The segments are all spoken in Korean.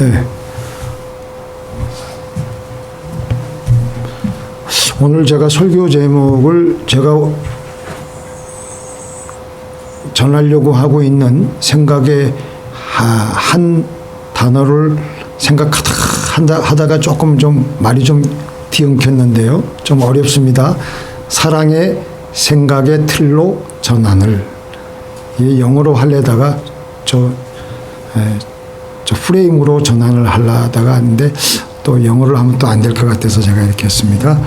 네. 오늘 제가 설교 제목을 제가 전하려고 하고 있는 생각의 한 단어를 생각하다가 조금 좀 말이 좀 뒤엉켰는데요. 좀 어렵습니다. 사랑의 생각의 틀로 전환을. 이 영어로 하려다가 저 프레임으로 전환을 하려다가 하는데 또 영어를 하면 또 안 될 것 같아서 제가 이렇게 했습니다.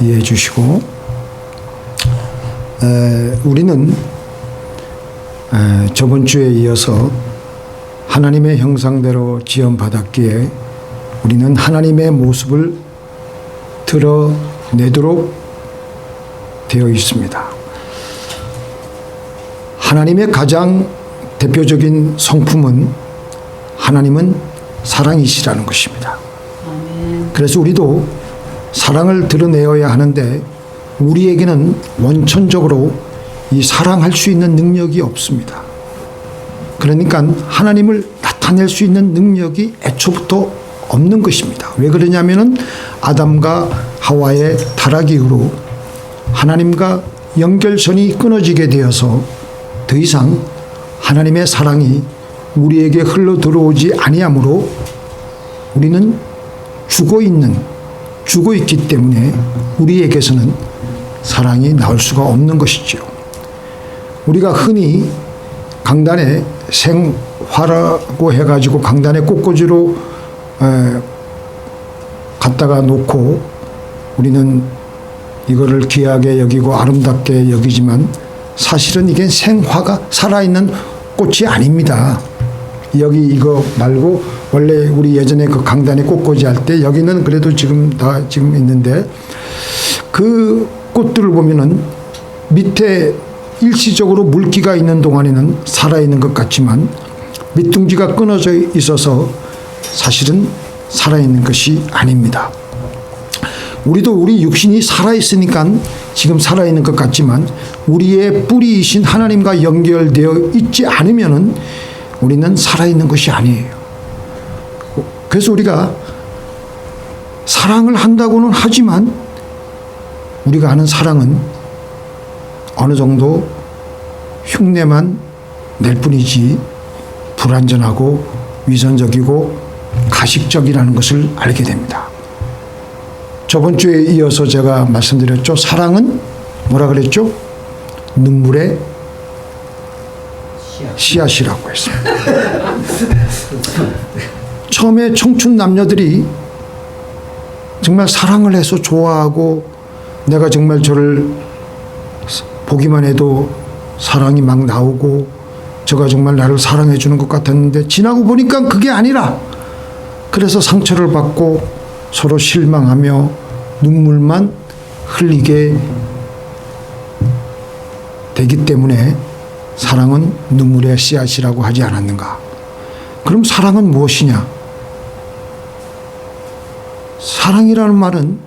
이해해 주시고, 우리는 저번 주에 이어서 하나님의 형상대로 지음받았기에 우리는 하나님의 모습을 드러내도록 되어 있습니다. 하나님의 가장 대표적인 성품은 하나님은 사랑이시라는 것입니다. 그래서 우리도 사랑을 드러내어야 하는데 우리에게는 원천적으로 이 사랑할 수 있는 능력이 없습니다. 그러니까 하나님을 나타낼 수 있는 능력이 애초부터 없는 것입니다. 왜 그러냐면은 아담과 하와의 타락 이후로 하나님과 연결선이 끊어지게 되어서 더 이상 하나님의 사랑이 우리에게 흘러 들어오지 아니하므로 우리는 죽어 있기 때문에 우리에게서는 사랑이 나올 수가 없는 것이죠. 우리가 흔히 강단에 생화라고 해가지고 강단에 꽃꽂이로 갖다가 놓고 우리는 이거를 귀하게 여기고 아름답게 여기지만 사실은 이게 생화가 살아있는 꽃이 아닙니다. 여기 이거 말고 원래 우리 예전에 그 강단에 꽃꽂이 할 때 여기는 그래도 지금 다 지금 있는데 그 꽃들을 보면은 밑에 일시적으로 물기가 있는 동안에는 살아있는 것 같지만 밑둥지가 끊어져 있어서 사실은 살아있는 것이 아닙니다. 우리도 우리 육신이 살아있으니까 지금 살아있는 것 같지만 우리의 뿌리이신 하나님과 연결되어 있지 않으면은 우리는 살아있는 것이 아니에요. 그래서 우리가 사랑을 한다고는 하지만 우리가 아는 사랑은 어느 정도 흉내만 낼 뿐이지 불완전하고 위선적이고 가식적이라는 것을 알게 됩니다. 저번 주에 이어서 제가 말씀드렸죠. 사랑은 뭐라 그랬죠? 눈물의 씨앗이라고 했습니다. 처음에 청춘 남녀들이 정말 사랑을 해서 좋아하고 내가 정말 저를 보기만 해도 사랑이 막 나오고 저가 정말 나를 사랑해 주는 것 같았는데 지나고 보니까 그게 아니라 그래서 상처를 받고 서로 실망하며 눈물만 흘리게 되기 때문에 사랑은 눈물의 씨앗이라고 하지 않았는가? 그럼 사랑은 무엇이냐? 사랑이라는 말은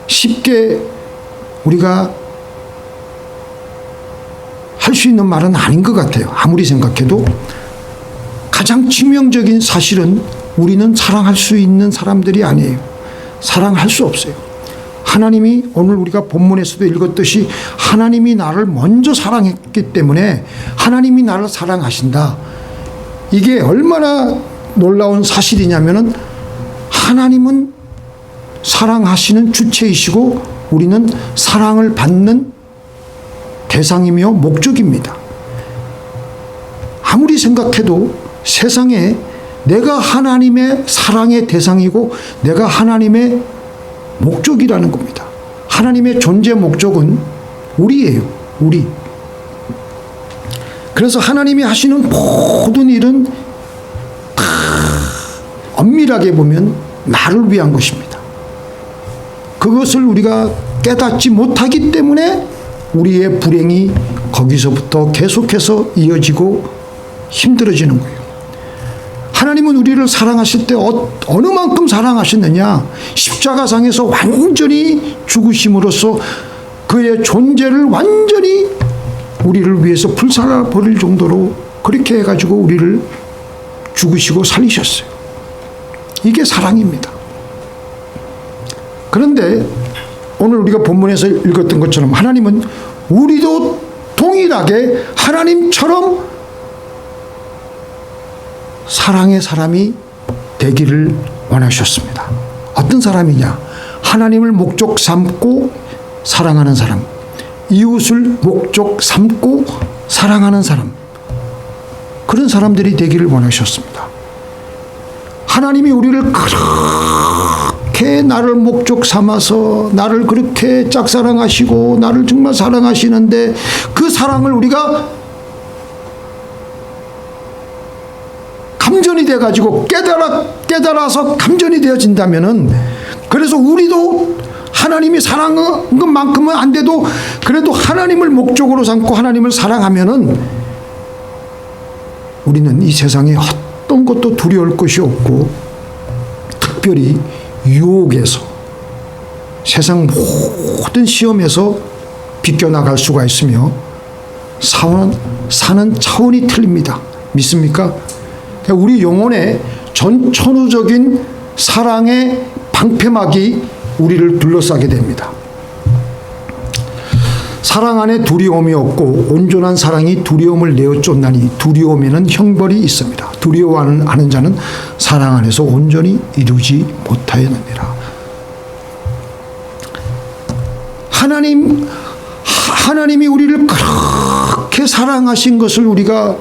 쉽게 우리가 할 수 있는 말은 아닌 것 같아요. 아무리 생각해도 가장 치명적인 사실은 우리는 사랑할 수 있는 사람들이 아니에요. 사랑할 수 없어요. 하나님이 오늘 우리가 본문에서도 읽었듯이 하나님이 나를 먼저 사랑했기 때문에 하나님이 나를 사랑하신다. 이게 얼마나 놀라운 사실이냐면은 하나님은 사랑하시는 주체이시고 우리는 사랑을 받는 대상이며 목적입니다. 아무리 생각해도 세상에 내가 하나님의 사랑의 대상이고 내가 하나님의 목적이라는 겁니다. 하나님의 존재 목적은 우리예요. 우리. 그래서 하나님이 하시는 모든 일은 다 엄밀하게 보면 나를 위한 것입니다. 그것을 우리가 깨닫지 못하기 때문에 우리의 불행이 거기서부터 계속해서 이어지고 힘들어지는 거예요. 하나님은 우리를 사랑하실 때 어느 만큼 사랑하셨느냐? 십자가상에서 완전히 죽으심으로써 그의 존재를 완전히 우리를 위해서 불살라 버릴 정도로 그렇게 해가지고 우리를 죽으시고 살리셨어요. 이게 사랑입니다. 그런데 오늘 우리가 본문에서 읽었던 것처럼 하나님은 우리도 동일하게 하나님처럼 사랑의 사람이 되기를 원하셨습니다. 어떤 사람이냐? 하나님을 목적 삼고 사랑하는 사람, 이웃을 목적 삼고 사랑하는 사람, 그런 사람들이 되기를 원하셨습니다. 하나님이 우리를 그렇게 나를 목적 삼아서 나를 그렇게 짝사랑하시고 나를 정말 사랑하시는데 그 사랑을 우리가 감전이 돼가지고 깨달아서 감전이 되어진다면은, 그래서 우리도 하나님이 사랑한 것만큼은 안 돼도 그래도 하나님을 목적으로 삼고 하나님을 사랑하면은 우리는 이 세상에 어떤 것도 두려울 것이 없고, 특별히 유혹에서, 세상 모든 시험에서 비껴나갈 수가 있으며 사는 차원이 틀립니다. 믿습니까? 우리 영혼의 전천후적인 사랑의 방패막이 우리를 둘러싸게 됩니다. 사랑 안에 두려움이 없고 온전한 사랑이 두려움을 내어 쫓나니 두려움에는 형벌이 있습니다. 두려워하는 자는 사랑 안에서 온전히 이루지 못하였느니라. 하나님이 우리를 그렇게 사랑하신 것을 우리가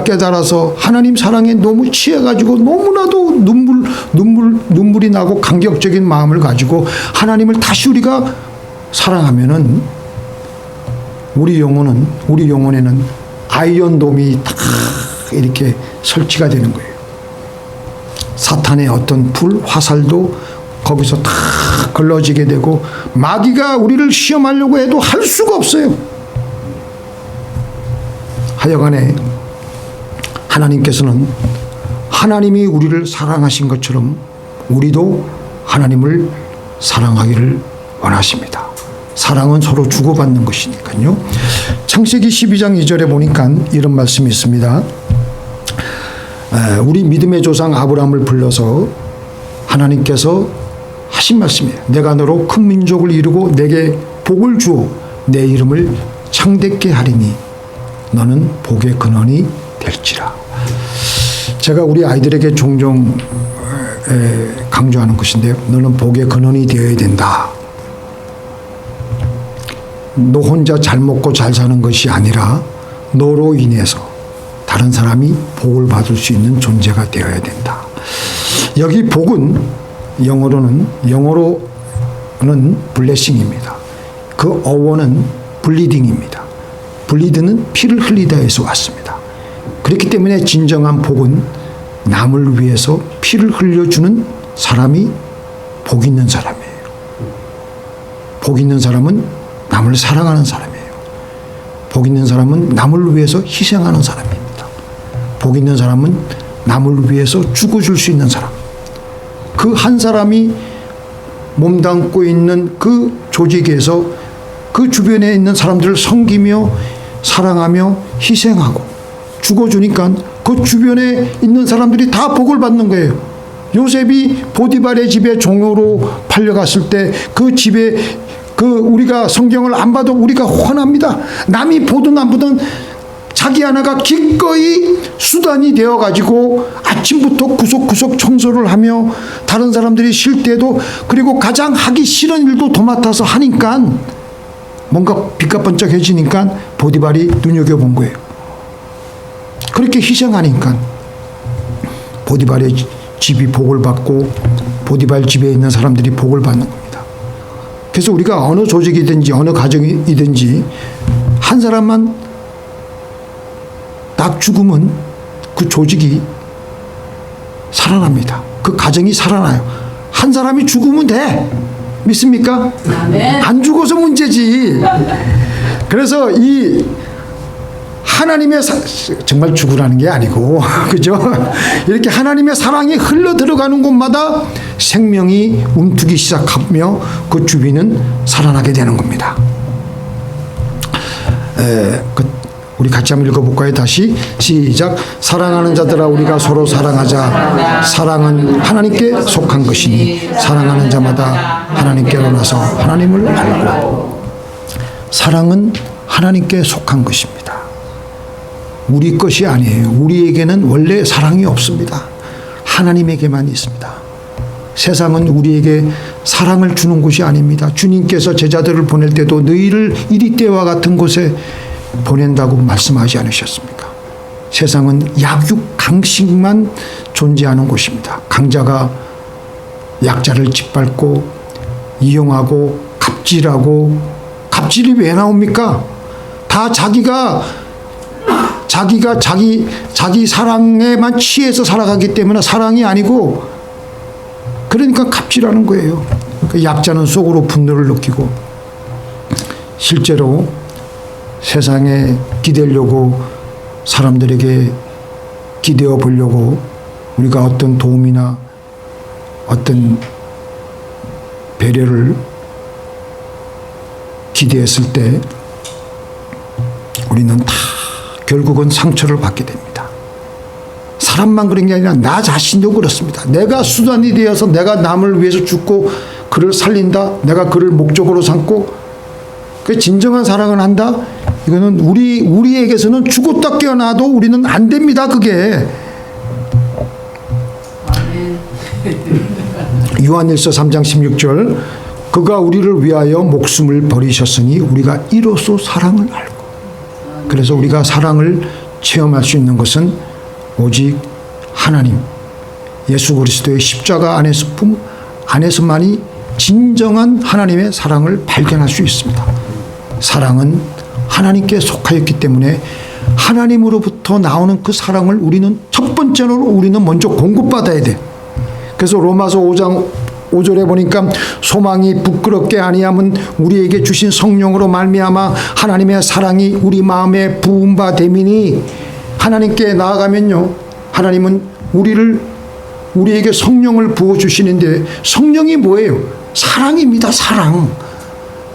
깨달아서 하나님 사랑에 너무 취해가지고 너무나도 눈물이 나고 감격적인 마음을 가지고 하나님을 다시 우리가 사랑하면은 우리 영혼에는 아이언돔이 딱 이렇게 설치가 되는 거예요. 사탄의 어떤 불, 화살도 거기서 딱 걸러지게 되고 마귀가 우리를 시험하려고 해도 할 수가 없어요. 하여간에 하나님께서는 하나님이 우리를 사랑하신 것처럼 우리도 하나님을 사랑하기를 원하십니다. 사랑은 서로 주고받는 것이니까요. 창세기 12장 2절에 보니까 이런 말씀이 있습니다. 우리 믿음의 조상 아브라함을 불러서 하나님께서 하신 말씀이에요. 내가 너로 큰 민족을 이루고 내게 복을 주어 내 이름을 창대케 하리니 너는 복의 근원이 될지라. 제가 우리 아이들에게 종종 강조하는 것인데요. 너는 복의 근원이 되어야 된다. 너 혼자 잘 먹고 잘 사는 것이 아니라 너로 인해서 다른 사람이 복을 받을 수 있는 존재가 되어야 된다. 여기 복은 영어로는 블레싱입니다. 그 어원은 블리딩입니다. 블리드는 피를 흘리다에서 왔습니다. 그렇기 때문에 진정한 복은 남을 위해서 피를 흘려주는 사람이 복 있는 사람이에요. 복 있는 사람은 남을 사랑하는 사람이에요. 복 있는 사람은 남을 위해서 희생하는 사람입니다. 복 있는 사람은 남을 위해서 죽어줄 수 있는 사람. 그 한 사람이 몸담고 있는 그 조직에서 그 주변에 있는 사람들을 섬기며 사랑하며 희생하고 죽어주니까 그 주변에 있는 사람들이 다 복을 받는 거예요. 요셉이 보디발의 집에 종으로 팔려갔을 때 그 집에 우리가 성경을 안 봐도 우리가 화납니다. 남이 보든 안 보든 자기 하나가 기꺼이 수단이 되어가지고 아침부터 구석구석 청소를 하며 다른 사람들이 쉴 때도, 그리고 가장 하기 싫은 일도 도맡아서 하니까 뭔가 빛깔번쩍해지니까 보디발이 눈여겨본 거예요. 그렇게 희생하니까 보디발의 집이 복을 받고 보디발 집에 있는 사람들이 복을 받는 겁니다. 그래서 우리가 어느 조직이든지 어느 가정이든지 한 사람만 딱 죽으면 그 조직이 살아납니다. 그 가정이 살아나요. 한 사람이 죽으면 돼. 믿습니까? 아멘. 안 죽어서 문제지. 그래서 이 하나님의 정말 죽으라는 게 아니고 그죠? 이렇게 하나님의 사랑이 흘러 들어가는 곳마다 생명이 움트기 시작하며 그 주변은 살아나게 되는 겁니다. 우리 같이 한번 읽어볼까요? 다시 시작. 사랑하는 자들아 우리가 서로 사랑하자. 사랑은 하나님께 속한 것이니 사랑하는 자마다 하나님께로 나서 하나님을 알고. 사랑은 하나님께 속한 것입니다. 우리 것이 아니에요. 우리에게는 원래 사랑이 없습니다. 하나님에게만 있습니다. 세상은 우리에게 사랑을 주는 곳이 아닙니다. 주님께서 제자들을 보낼 때도 너희를 이리 때와 같은 곳에 보낸다고 말씀하지 않으셨습니까? 세상은 약육 강식만 존재하는 곳입니다. 강자가 약자를 짓밟고 이용하고 갑질하고. 갑질이 왜 나옵니까? 다 자기가 자기 사랑에만 취해서 살아가기 때문에 사랑이 아니고, 그러니까 갑질하는 거예요. 그 약자는 속으로 분노를 느끼고 실제로 세상에 기대려고 사람들에게 기대어 보려고 우리가 어떤 도움이나 어떤 배려를 기대했을 때 우리는 다 결국은 상처를 받게 됩니다. 사람만 그런 게 아니라 나 자신도 그렇습니다. 내가 수단이 되어서 내가 남을 위해서 죽고 그를 살린다. 내가 그를 목적으로 삼고 그 진정한 사랑을 한다. 이거는 우리에게서는 죽었다 깨어나도 우리는 안 됩니다. 그게. 요한일서 3장 16절 그가 우리를 위하여 목숨을 버리셨으니 우리가 이로써 사랑을 알고. 그래서 우리가 사랑을 체험할 수 있는 것은 오직 하나님 예수 그리스도의 십자가 안에서만이 진정한 하나님의 사랑을 발견할 수 있습니다. 사랑은 하나님께 속하였기 때문에 하나님으로부터 나오는 그 사랑을 우리는 첫 번째로 우리는 먼저 공급받아야 돼. 그래서 로마서 5장 5절에 보니까 소망이 부끄럽게 아니함은 우리에게 주신 성령으로 말미암아 하나님의 사랑이 우리 마음에 부은 바 됨이니. 하나님께 나아가면요, 하나님은 우리에게 성령을 부어주시는데 성령이 뭐예요? 사랑입니다.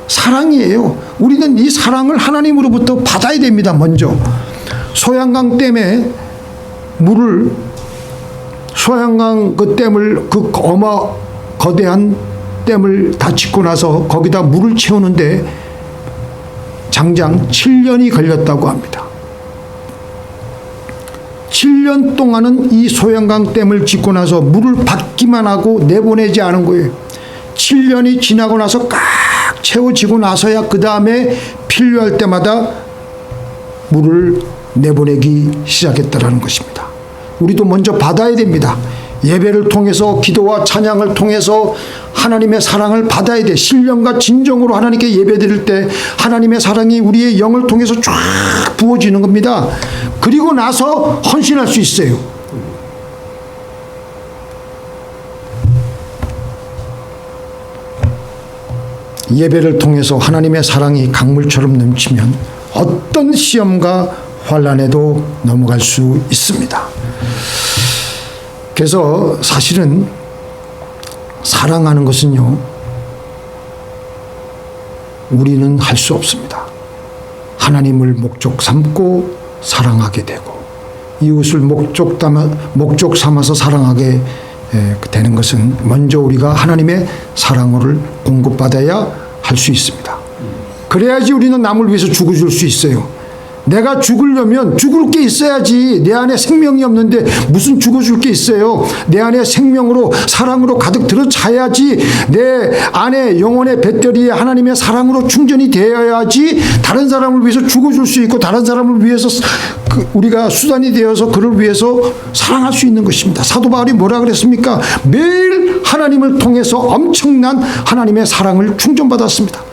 사랑이에요. 우리는 이 사랑을 하나님으로부터 받아야 됩니다. 먼저 소양강 댐에 소양강 그 댐을 거대한 댐을 다 짓고 나서 거기다 물을 채우는데 장장 7년이 걸렸다고 합니다. 7년 동안은 이 소양강 댐을 짓고 나서 물을 받기만 하고 내보내지 않은 거예요. 7년이 지나고 나서 꽉 채워지고 나서야 그 다음에 필요할 때마다 물을 내보내기 시작했다라는 것입니다. 우리도 먼저 받아야 됩니다. 예배를 통해서 기도와 찬양을 통해서 하나님의 사랑을 받아야 돼. 신령과 진정으로 하나님께 예배드릴 때 하나님의 사랑이 우리의 영을 통해서 쫙 부어지는 겁니다. 그리고 나서 헌신할 수 있어요. 예배를 통해서 하나님의 사랑이 강물처럼 넘치면 어떤 시험과 환난에도 넘어갈 수 있습니다. 그래서 사실은 사랑하는 것은요, 우리는 할 수 없습니다. 하나님을 목적 삼고 사랑하게 되고 이웃을 목적 삼아서 사랑하게 되는 것은 먼저 우리가 하나님의 사랑을 공급받아야 할 수 있습니다. 그래야지 우리는 남을 위해서 죽어줄 수 있어요. 내가 죽으려면 죽을 게 있어야지. 내 안에 생명이 없는데 무슨 죽어줄 게 있어요. 내 안에 생명으로 사랑으로 가득 들어차야지. 내 안에 영혼의 배터리에 하나님의 사랑으로 충전이 되어야지 다른 사람을 위해서 죽어줄 수 있고 다른 사람을 위해서 우리가 수단이 되어서 그를 위해서 사랑할 수 있는 것입니다. 사도 바울이 뭐라 그랬습니까? 매일 하나님을 통해서 엄청난 하나님의 사랑을 충전받았습니다.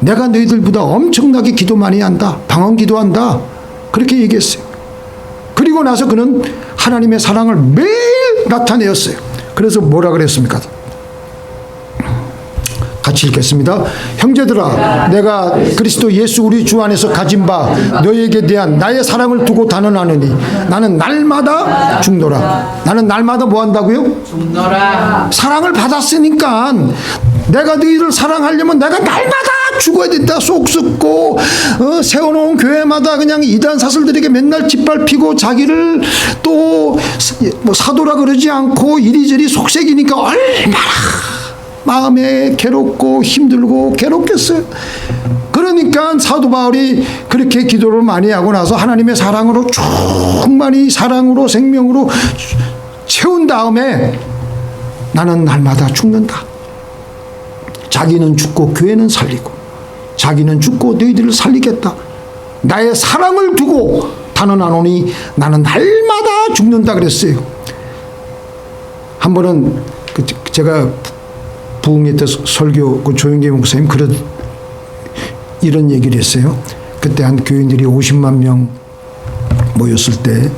내가 너희들보다 엄청나게 기도 많이 한다. 방언 기도한다. 그렇게 얘기했어요. 그리고 나서 그는 하나님의 사랑을 매일 나타내었어요. 그래서 뭐라 그랬습니까? 같이 읽겠습니다. 형제들아, 내가 그리스도 예수 우리 주 안에서 가진 바 너희에게 대한 나의 사랑을 두고 단언하느니 나는 날마다 죽노라. 나는 날마다 뭐 한다고요? 죽노라. 사랑을 받았으니까 내가 너희를 사랑하려면 내가 날마다 죽어야 된다. 속 썩고 세워놓은 교회마다 그냥 이단 사슬들에게 맨날 짓밟히고 자기를 또 뭐 사도라 그러지 않고 이리저리 속색이니까 얼마나 마음에 괴롭고 힘들고 괴롭겠어요. 그러니까 사도 바울이 그렇게 기도를 많이 하고 나서 하나님의 사랑으로 충만히 사랑으로 생명으로 채운 다음에 나는 날마다 죽는다. 자기는 죽고 교회는 살리고 자기는 죽고 너희들을 살리겠다. 나의 사랑을 두고 단언하노니 나는 날마다 죽는다 그랬어요. 한 번은 제가 부흥회 때 설교 조영계 목사님 이런 얘기를 했어요. 그때 한 교인들이 50만 명 모였을 때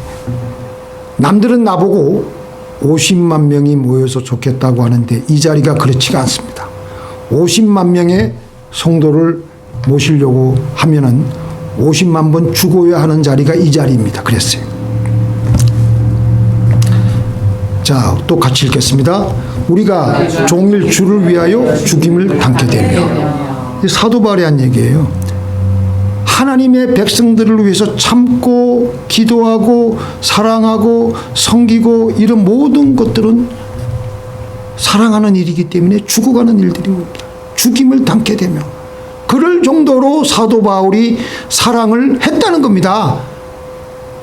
남들은 나보고 50만 명이 모여서 좋겠다고 하는데 이 자리가 그렇지가 않습니다. 50만 명의 성도를 모시려고 하면은 50만 번 죽어야 하는 자리가 이 자리입니다. 그랬어요. 자, 또 같이 읽겠습니다. 우리가 종일 주를 위하여 죽임을 당케 되며. 사도 바울이 한 얘기예요. 하나님의 백성들을 위해서 참고 기도하고 사랑하고 섬기고 이런 모든 것들은 사랑하는 일이기 때문에 죽어가는 일들입니다. 죽임을 당케 되며. 그럴 정도로 사도 바울이 사랑을 했다는 겁니다.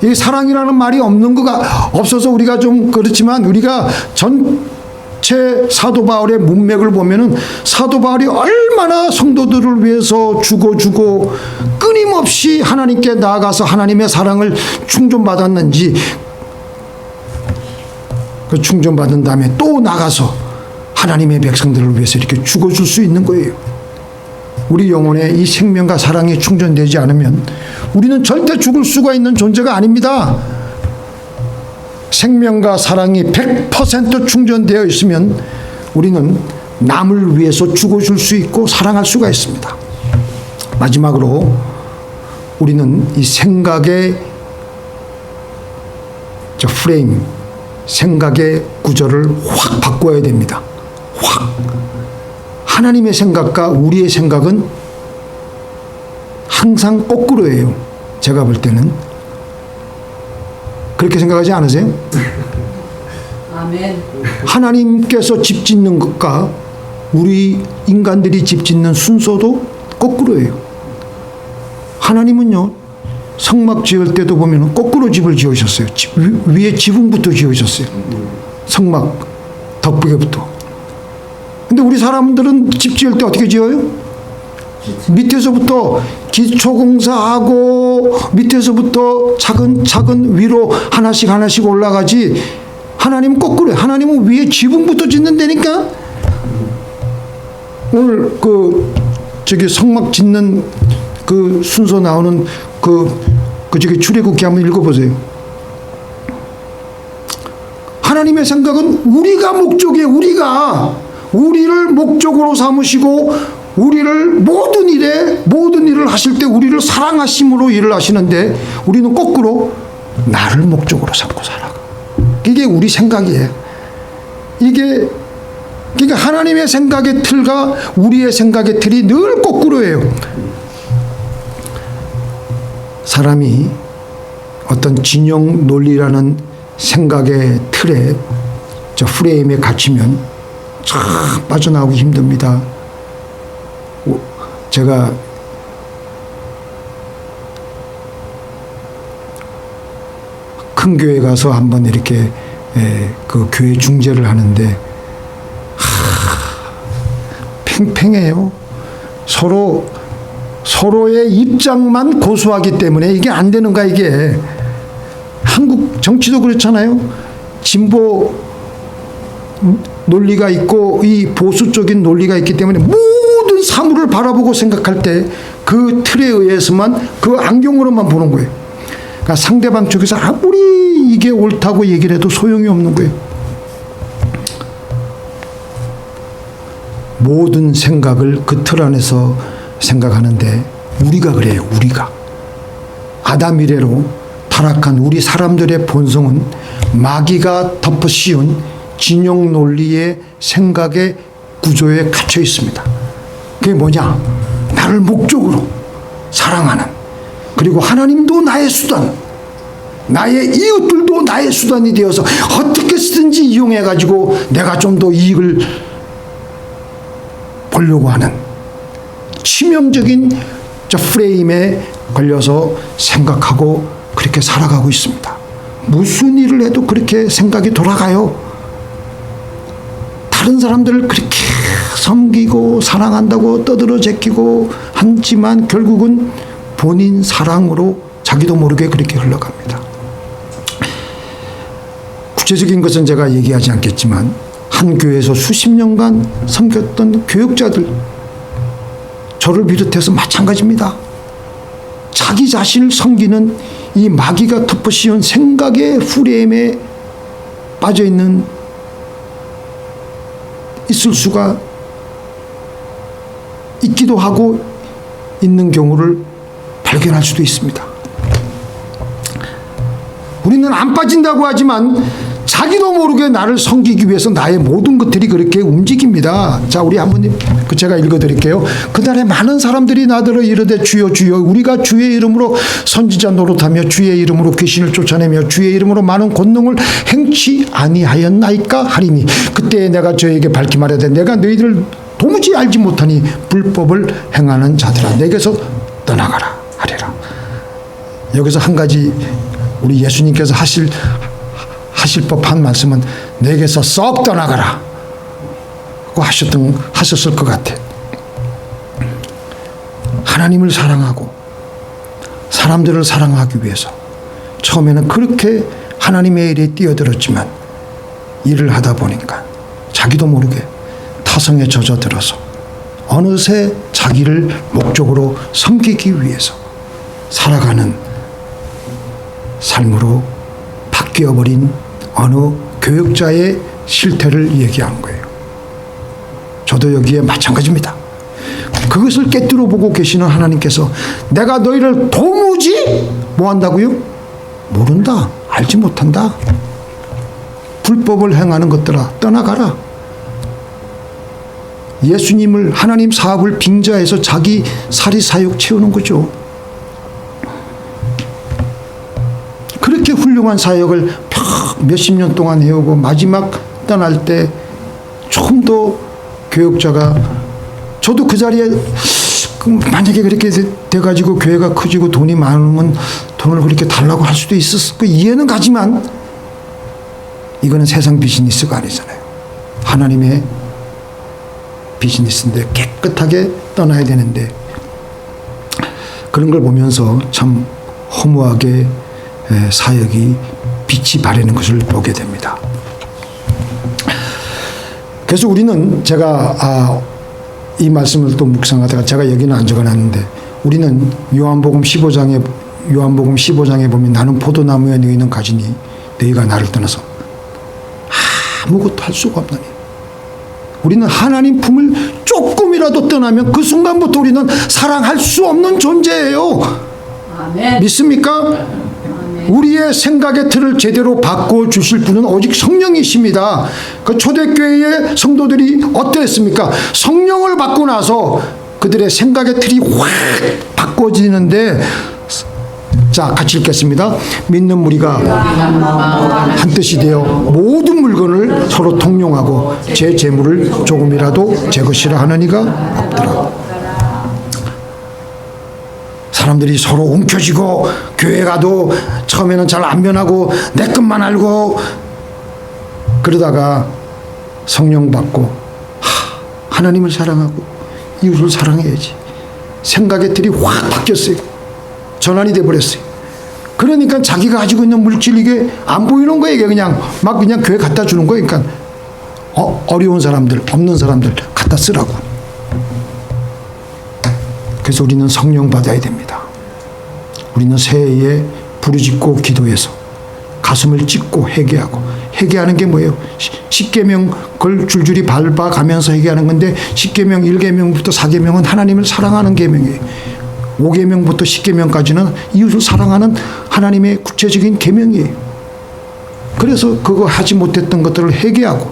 이 사랑이라는 말이 없는 거가 없어서 우리가 좀 그렇지만 우리가 전체 사도 바울의 문맥을 보면은 사도 바울이 얼마나 성도들을 위해서 죽어주고 끊임없이 하나님께 나아가서 하나님의 사랑을 충전받았는지 그 충전받은 다음에 또 나가서 하나님의 백성들을 위해서 이렇게 죽어줄 수 있는 거예요. 우리 영혼에 이 생명과 사랑이 충전되지 않으면 우리는 절대 죽을 수가 있는 존재가 아닙니다. 생명과 사랑이 100% 충전되어 있으면 우리는 남을 위해서 죽어줄 수 있고 사랑할 수가 있습니다. 마지막으로 우리는 이 생각의 프레임, 생각의 구조를 확 바꿔야 됩니다. 확. 하나님의 생각과 우리의 생각은 항상 거꾸로예요. 제가 볼 때는. 그렇게 생각하지 않으세요? 아멘. 하나님께서 집 짓는 것과 우리 인간들이 집 짓는 순서도 거꾸로예요. 하나님은요, 성막 지을 때도 보면 거꾸로 집을 지으셨어요. 위에 지붕부터 지으셨어요. 성막 덕벽에부터. 근데 우리 사람들은 집 지을 때 어떻게 지어요? 밑에서부터 기초공사하고 밑에서부터 차근차근 위로 하나씩 올라가지. 하나님은 거꾸로요. 하나님은 위에 지붕부터 짓는다니까. 오늘 저기 성막 짓는 그 순서 나오는 저기 출애굽기 한번 읽어보세요. 하나님의 생각은 우리가 목적이에요. 우리를 목적으로 삼으시고 우리를 모든 일을 하실 때 우리를 사랑하심으로 일을 하시는데 우리는 거꾸로 나를 목적으로 삼고 살아가. 이게 우리 생각이에요. 그러니까 하나님의 생각의 틀과 우리의 생각의 틀이 늘 거꾸로예요. 사람이 어떤 진영 논리라는 생각의 틀에 프레임에 갇히면 참 빠져나오기 힘듭니다. 제가 큰 교회 가서 한번 이렇게 그 교회 중재를 하는데 팽팽해요. 서로의 입장만 고수하기 때문에 이게 안 되는 거야. 이게 한국 정치도 그렇잖아요. 진보 논리가 있고 이 보수적인 논리가 있기 때문에 모든 사물을 바라보고 생각할 때 그 틀에 의해서만 그 안경으로만 보는 거예요. 그러니까 상대방 쪽에서 아무리 이게 옳다고 얘기를 해도 소용이 없는 거예요. 모든 생각을 그 틀 안에서 생각하는데 우리가 그래요. 우리가. 아담 이래로 타락한 우리 사람들의 본성은 마귀가 덮어씌운 진영 논리의 생각의 구조에 갇혀 있습니다. 그게 뭐냐? 나를 목적으로 사랑하는, 그리고 하나님도 나의 수단, 나의 이웃들도 나의 수단이 되어서 어떻게 쓰든지 이용해가지고 내가 좀 더 이익을 보려고 하는 치명적인 저 프레임에 걸려서 생각하고 그렇게 살아가고 있습니다. 무슨 일을 해도 그렇게 생각이 돌아가요. 다른 사람들을 그렇게 섬기고 사랑한다고 떠들어 제끼고 하지만 결국은 본인 사랑으로 자기도 모르게 그렇게 흘러갑니다. 구체적인 것은 제가 얘기하지 않겠지만 한 교회에서 수십 년간 섬겼던 교육자들, 저를 비롯해서 마찬가지입니다. 자기 자신을 섬기는 이 마귀가 덮어씌운 생각의 프레임에 빠져있는 있을 수가 있기도 하고 있는 경우를 발견할 수도 있습니다. 우리는 안 빠진다고 하지만 자기도 모르게 나를 섬기기 위해서 나의 모든 것들이 그렇게 움직입니다. 자, 우리 한번 제가 읽어드릴게요. 그날에 많은 사람들이 나더러 이르되 주여 주여 우리가 주의 이름으로 선지자 노릇하며 주의 이름으로 귀신을 쫓아내며 주의 이름으로 많은 권능을 행치 아니하였나이까 하리니 그때 내가 저에게 밝히 말하되 내가 너희들을 도무지 알지 못하니 불법을 행하는 자들아 내게서 떠나가라 하리라. 여기서 한 가지 우리 예수님께서 하실 법한 말씀은 내게서 썩 떠나가라 고 하셨을 것 같아. 하나님을 사랑하고 사람들을 사랑하기 위해서 처음에는 그렇게 하나님의 일에 뛰어들었지만 일을 하다 보니까 자기도 모르게 타성에 젖어들어서 어느새 자기를 목적으로 섬기기 위해서 살아가는 삶으로 바뀌어버린 어느 교육자의 실태를 얘기한 거예요. 저도 여기에 마찬가지입니다. 그것을 깨뜨려 보고 계시는 하나님께서 내가 너희를 도무지 뭐 한다고요? 모른다. 알지 못한다. 불법을 행하는 것들아 떠나가라. 예수님을 하나님 사업을 빙자해서 자기 사리사욕 채우는 거죠. 그렇게 훌륭한 사역을 몇십 년 동안 해오고 마지막 떠날 때 조금 더 교육자가 저도 그 자리에 만약에 그렇게 돼가지고 교회가 커지고 돈이 많으면 돈을 그렇게 달라고 할 수도 있었을 거 이해는 가지만 이거는 세상 비즈니스가 아니잖아요. 하나님의 비즈니스인데 깨끗하게 떠나야 되는데 그런 걸 보면서 참 허무하게 사역이 빛이 바래는 것을 보게 됩니다. 그래서 우리는 제가 이 말씀을 또 묵상하다가 제가 여기는 안 적어놨는데 우리는 요한복음 15장에 보면 나는 포도나무에 너희는 가지니 너희가 나를 떠나서 아무것도 할 수가 없나니 우리는 하나님 품을 조금이라도 떠나면 그 순간부터 우리는 사랑할 수 없는 존재예요. 아멘. 믿습니까? 우리의 생각의 틀을 제대로 바꿔주실 분은 오직 성령이십니다. 그 초대교회의 성도들이 어땠습니까? 성령을 받고 나서 그들의 생각의 틀이 확 바꿔지는데 자, 같이 읽겠습니다. 믿는 무리가 한 뜻이 되어 모든 물건을 서로 통용하고 제 재물을 조금이라도 제 것이라 하는 이가 없더라. 사람들이 서로 움켜쥐고 교회 가도 처음에는 잘 안 변하고 내 것만 알고 그러다가 성령 받고 하나님을 사랑하고 이웃을 사랑해야지. 생각의 틀이 확 바뀌었어요. 전환이 돼버렸어요. 그러니까 자기가 가지고 있는 물질 이게 안 보이는 거예요. 이게 그냥 막 그냥 교회 갖다 주는 거예요. 그러니까 어려운 사람들, 없는 사람들 갖다 쓰라고. 그래서 우리는 성령 받아야 됩니다. 우리는 새해에 부르짖고 기도해서 가슴을 찢고 회개하고 회개하는 게 뭐예요? 십계명 걸 줄줄이 밟아가면서 회개하는 건데 10계명 1계명부터 4계명은 하나님을 사랑하는 계명이에요. 5계명부터 10계명까지는 이웃을 사랑하는 하나님의 구체적인 계명이에요. 그래서 그거 하지 못했던 것들을 회개하고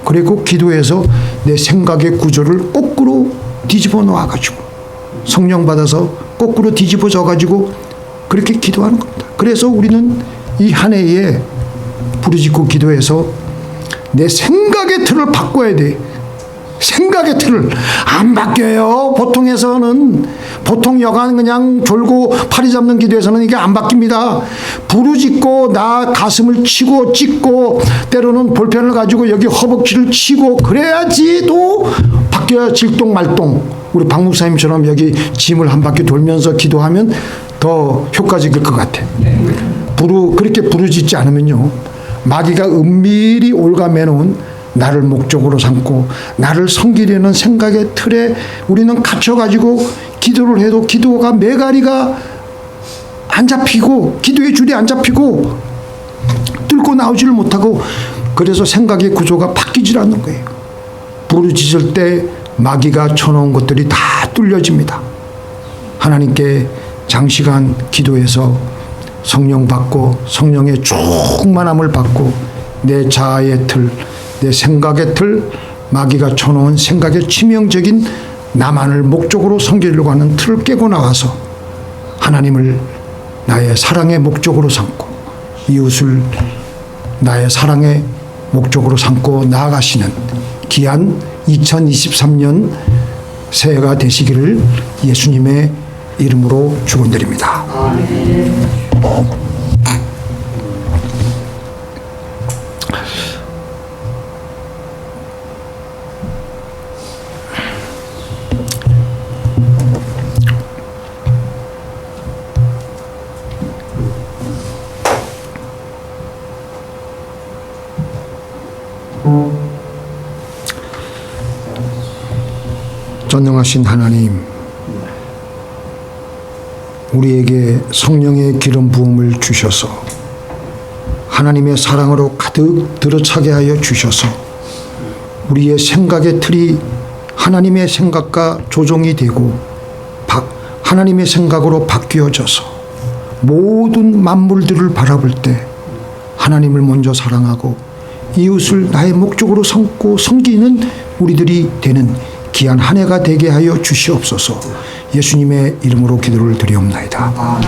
그리고 기도해서 내 생각의 구조를 거꾸로 뒤집어 놓아가지고 성령 받아서 거꾸로 뒤집어져 가지고 그렇게 기도하는 겁니다. 그래서 우리는 이 한 해에 부르짖고 기도해서 내 생각의 틀을 바꿔야 돼. 생각의 틀을 안 바뀌어요. 보통 여간 그냥 졸고 파리 잡는 기도에서는 이게 안 바뀝니다. 부르짖고 나 가슴을 치고 찢고 때로는 볼펜을 가지고 여기 허벅지를 치고 그래야지도 바뀌어야 질동말동. 우리 박 목사님처럼 여기 짐을 한 바퀴 돌면서 기도하면 더 효과적일 것 같아. 그렇게 부르짖지 않으면요, 마귀가 은밀히 올가매놓은 나를 목적으로 삼고 나를 섬기려는 생각의 틀에 우리는 갇혀가지고 기도를 해도 기도가 메가리가 안 잡히고 기도의 줄이 안 잡히고 뚫고 나오지를 못하고 그래서 생각의 구조가 바뀌질 않는 거예요. 부르짖을 때 마귀가 쳐놓은 것들이 다 뚫려집니다. 하나님께 장시간 기도해서 성령 받고 성령의 충만함을 받고 내 자아의 틀, 내 생각의 틀, 마귀가 쳐놓은 생각의 치명적인 나만을 목적으로 섬기려고 하는 틀을 깨고 나와서 하나님을 나의 사랑의 목적으로 삼고 이웃을 나의 사랑의 목적으로 삼고 나아가시는 귀한 2023년 새해가 되시기를 예수님의 이름으로 축원드립니다. 전능하신 하나님, 우리에게 성령의 기름 부음을 주셔서 하나님의 사랑으로 가득 들어차게 하여 주셔서 우리의 생각의 틀이 하나님의 생각과 조정이 되고 하나님의 생각으로 바뀌어져서 모든 만물들을 바라볼 때 하나님을 먼저 사랑하고 이웃을 나의 목적으로 삼고 섬기는 우리들이 되는 귀한 한 해가 되게 하여 주시옵소서. 예수님의 이름으로 기도를 드리옵나이다.